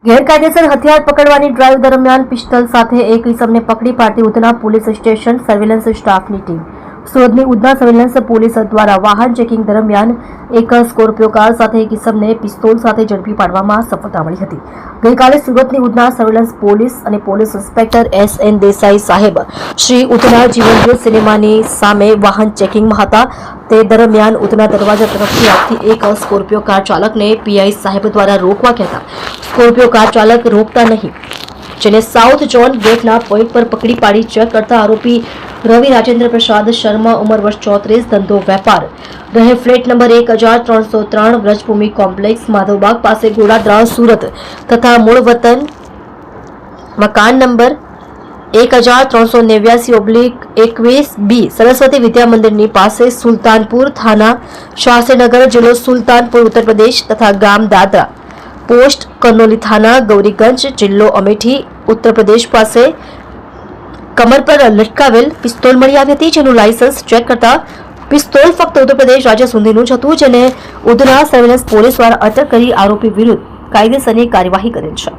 ગેરકાયદેસર હથિયાર પકડવાની ડ્રાઈવ દરમિયાન પિસ્તોલ સાથે એક ઇસમને પકડી પાડતી ઉધના પોલીસ સ્ટેશન સર્વેલન્સ સ્ટાફની ટીમ. સુરતની ઉધના સર્વેલન્સ પોલીસ દ્વારા વાહન ચેકિંગ દરમિયાન એક સ્કોર્પિયો કાર સાથે એક ઇસમને પિસ્તોલ સાથે ઝડપી પાડવામાં સફળતા મળી હતી. ગઈકાલે સુરતની ઉધના સર્વેલન્સ પોલીસ અને પોલીસ ઇન્સ્પેક્ટર S.N. દેસાઈ સાહેબ શ્રી ઉધના જીવનજ્યોત સિનેમાની સામે વાહન ચેકિંગમાં હતા. તે દરમિયાન ઉધના દરવાજા તરફથી આવતી એક સ્કોર્પિયો કાર ચાલકને પીઆઈ સાહેબ દ્વારા રોકવા કહેતા સ્કોર્પિયો કાર ચાલક રોકતા નહીં, જેને સાઉથ ઝોન ગેટના પોઈન્ટ પર પકડી પાડી ચેક કરતા આરોપી રવિ રાજેન્દ્ર પ્રસાદ શર્મા, ઉંમર વર્ષ 34, ધંધો વેપાર, રહે flat number 1303, Vrajbhumi complex, Madhavbaug પાસે, ગોડાદરા, સુરત તથા મૂળ વતન મકાન નંબર 1389/21B સરસ્વતી વિદ્યા મંદિરની પાસે, સુલતાનપુર થાના, શાસ્ત્રીનગર, જિલ્લો સુલતાનપુર, ઉત્તર પ્રદેશ તથા ગામ દાદરા, પોસ્ટ કરનોલી થાના, ગૌરીગંજ, જિલ્લો અમેઠી, ઉત્તર પ્રદેશ પાસે કમર પર લટકાવેલ પિસ્તોલ મળી આવી હતી, જેનું લાયસન્સ ચેક કરતા પિસ્તોલ ફક્ત ઉત્તર પ્રદેશ રાજ્ય સુધીનું જ હતું, જેને ઉધના સર્વેલન્સ પોલીસ દ્વારા અટક કરી આરોપી વિરુદ્ધ કાયદેસરની કાર્યવાહી કરેલ છે.